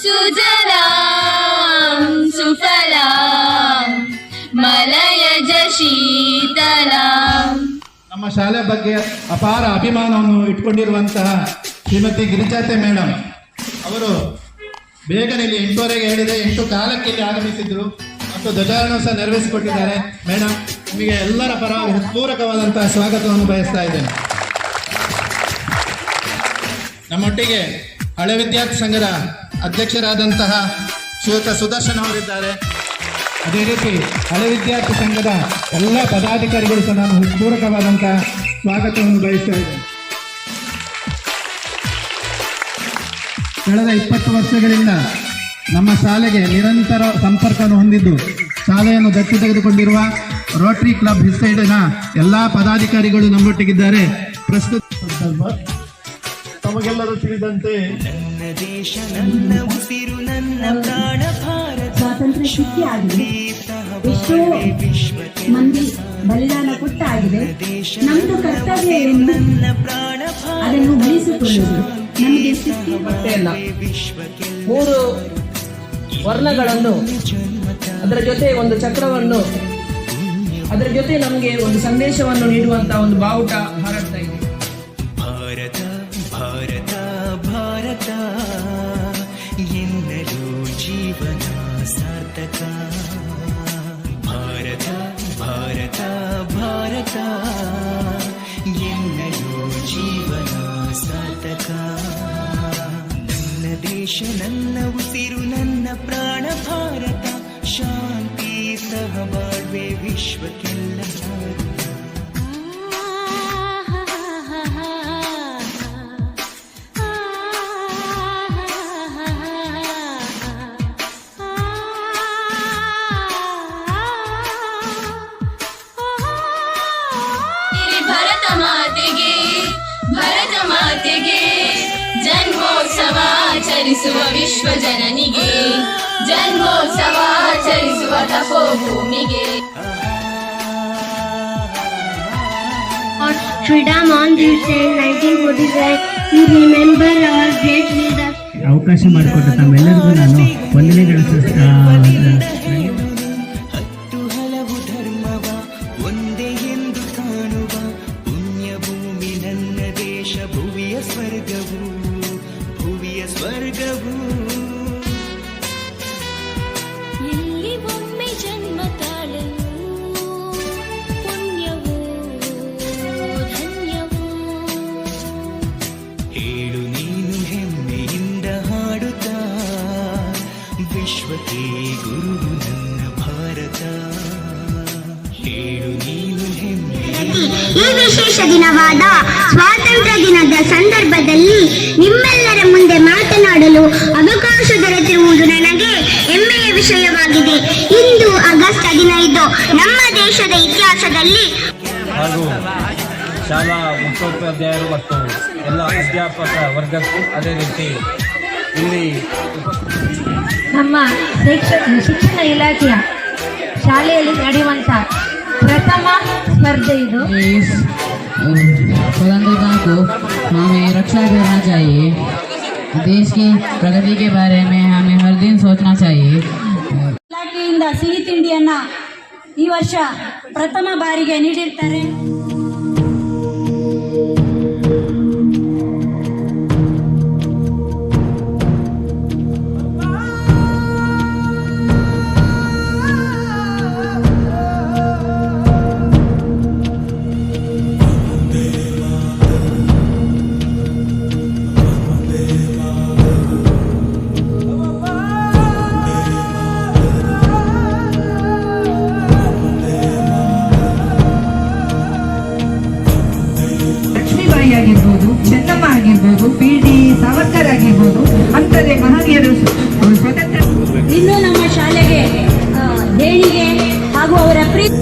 ಸುಜಲಾಂ ಸುಫಲಾಂ ಮಲಯಜ ಶೀತಲಾಂ. ನಮ್ಮ ಶಾಲೆ ಬಗ್ಗೆ ಅಪಾರ ಅಭಿಮಾನವನ್ನು ಇಟ್ಕೊಂಡಿರುವಂತಹ ಶ್ರೀಮತಿ ಗಿರಿಜಾತೆ ಮೇಡಮ್ ಅವರು ಬೇಗನೆ ಇಲ್ಲಿ 8:15 ಹೇಳಿದೆ 8:15 ಇಲ್ಲಿ ಆಗಮಿಸಿದ್ರು ಮತ್ತು ಧ್ವಜಾರೋಹಣ ಸಹ ನೆರವೇರಿಸಿಕೊಟ್ಟಿದ್ದಾರೆ. ಮೇಡಮ್ ನಿಮಗೆ ಎಲ್ಲರ ಪರವಾಗಿ ಹೃತ್ಪೂರ್ವಕವಾದಂತಹ ಸ್ವಾಗತವನ್ನು ಬಯಸ್ತಾ ಇದ್ದೇನೆ. ನಮ್ಮೊಟ್ಟಿಗೆ ಹಳೆ ವಿದ್ಯಾರ್ಥಿ ಸಂಘದ ಅಧ್ಯಕ್ಷರಾದಂತಹ ಶ್ರೀಯುತ ಸುದರ್ಶನ್ ಅವರಿದ್ದಾರೆ. ಅದೇ ರೀತಿ ಹಳೆ ವಿದ್ಯಾರ್ಥಿ ಸಂಘದ ಎಲ್ಲ ಪದಾಧಿಕಾರಿಗಳು ಸಹ ನಾನು ಹೃತ್ಪೂರ್ವಕವಾದಂತಹ ಸ್ವಾಗತವನ್ನು ಬಯಸ್ತಾ ಇದ್ದೇನೆ. ಕಳೆದ 20 ವರ್ಷಗಳಿಂದ ನಮ್ಮ ಶಾಲೆಗೆ ನಿರಂತರ ಸಂಪರ್ಕವನ್ನು ಹೊಂದಿದ್ದು ಶಾಲೆಯನ್ನು ದತ್ತು ತೆಗೆದುಕೊಂಡಿರುವ ರೋಟರಿ ಕ್ಲಬ್ ಹಿಸ್ಸೈಡಿನ ಎಲ್ಲ ಪದಾಧಿಕಾರಿಗಳು ನಮ್ಮೊಟ್ಟಿಗಿದ್ದಾರೆ. ಪ್ರಸ್ತುತ ತಮಗೆಲ್ಲರೂ ತಿಳಿದಂತೆ ನನ್ನ ದೇಶ ನನ್ನ ಉಸಿರು ನನ್ನ ಪ್ರಾಣ ಭಾರತ ಸ್ವಾತಂತ್ರ್ಯ ಸಿಕ್ಕಿ ಆಗಿದೆ. ಎಷ್ಟೋ ಮಂದಿ ಬಲಿದಾನ ಕೊಟ್ಟ ಆಗಿದೆ. ನಮ್ದು ಕರ್ತವ್ಯ ಏನು? ಅದನ್ನು ಉಳಿಸಿಕೊಳ್ಳುವುದು. ನಮಗೆ ಮತ್ತೆ ಅಲ್ಲ 3 ವರ್ಣಗಳನ್ನು ಅದರ ಜೊತೆ ಒಂದು ಚಕ್ರವನ್ನು ಅದರ ಜೊತೆ ನಮಗೆ ಒಂದು ಸಂದೇಶವನ್ನು ನೀಡುವಂತಹ ಒಂದು ಬಾವುಟ ಹಾರಾಡ್ತಾ ಇದೆ. ಭಾರತ ಭಾರತ ಭಾರತ ಎನ್ನಲು ಜೀವನ ಸಾರ್ಥಕ. ಭಾರತ ಭಾರತ ಭಾರತ ಎನ್ನಲು ಜೀವನ ಸಾರ್ಥಕ. ನನ್ನ ದೇಶ ನನ್ನ ಉಸಿರು ನನ್ನ ಪ್ರಾಣ ಭಾರತ ಶಾಂತಿ ಸಹಬಾಳ್ವೆ ವಿಶ್ವಕ್ಕೆಲ್ಲ ಸಾರು. ಭರತ ಮಾತೆಗೆ ಜನ್ಮೋತ್ಸವ ಆಚರಿಸುವ ವಿಶ್ವ ಜನನಿಗೆ ಜನ್ಮೋತ್ಸವ ಆಚರಿಸುವ ತಪೋಭೂಮಿಗೆ. Freedom on this day 1945 we remember our great leaders. ಅವಕಾಶ ಮಾಡಿಕೊಟ್ಟ ತಮ್ಮೆಲ್ಲರಿಗೂ ನಾನು ವಂದನೆಗಳು. ಹತ್ತು ಹಲವು ಧರ್ಮವ ಒಂದೇ ಎಂದು ಕಾಣುವ ಪುಣ್ಯ ಭೂಮಿ ನನ್ನ ದೇಶ ಭುವಿಯ ಸ್ವರ್ಗವು ಭುವಿಯ ಸ್ವರ್ಗವು. ಇಲ್ಲಿ ಒಮ್ಮೆ ಜನ್ಮ ತಾಳಲು ಪುಣ್ಯವೋ ಧನ್ಯವೋ. ಹೇಳು ನೀನು ಹೆಮ್ಮೆಯಿಂದ ಹಾಡುತ್ತಾ ವಿಶ್ವಕ್ಕೆ ಗುರು ನನ್ನ ಭಾರತ. ಹೇಳು ನೀನು ಹೆಮ್ಮೆಯಿಂದ. ಈ ವಿಶೇಷ ದಿನವಾದ ಸ್ವಾತಂತ್ರ್ಯ ದಿನದ ಸಂದರ್ಭದಲ್ಲಿ ನಿಮ್ಮೆಲ್ಲರ ಮುಂದೆ ಮಾತನಾಡಲು ಅವಕಾಶ ದೊರೆತಿರುವುದು ನನಗೆ ಹೆಮ್ಮೆಯ ವಿಷಯವಾಗಿದೆ. ಇಂದು ಆಗಸ್ಟ್ 15 ನಮ್ಮ ದೇಶದ ಇತಿಹಾಸದಲ್ಲಿ ಹಾಗೂ ಶಾಲಾ ಮುಖ್ಯೋಪಾಧ್ಯಾಯರು ಮತ್ತು ಎಲ್ಲ ಅಧ್ಯಾಪಕ ವರ್ಗಕ್ಕೂ ಅದೇ ರೀತಿ ಇಲ್ಲಿ ನಮ್ಮ ಶಿಕ್ಷಣ ಇಲಾಖೆಯ ಶಾಲೆಯಲ್ಲಿ ನಡೆಯುವಂತ ಪ್ರಥಮ ಸ್ಪರ್ಧೆ ಇದು. स्वतंत्रता को हमें रक्षा करना चाहिए. देश की प्रगति के बारे में हमें हर दिन सोचना चाहिए. ಇಲಾಖೆಯಿಂದ ಸಿಹಿ ತಿಂಡಿಯನ್ನ ಈ ವರ್ಷ ಪ್ರಥಮ ಬಾರಿಗೆ ನೀಡಿರ್ತಾರೆ. ಆಗಿರ್ಬೋದು, ಚೆನ್ನಮ್ಮ ಆಗಿರ್ಬೋದು, PD ಸಾವರ್ಕರ್ ಆಗಿರ್ಬೋದು, ಅಂಥದ್ದೇ ಮಹನೀಯರು ಸ್ವತಂತ್ರ. ಇನ್ನು ನಮ್ಮ ಶಾಲೆಗೆ ದೇಣಿಗೆ ಹಾಗೂ ಅವರ ಪ್ರೀತಿ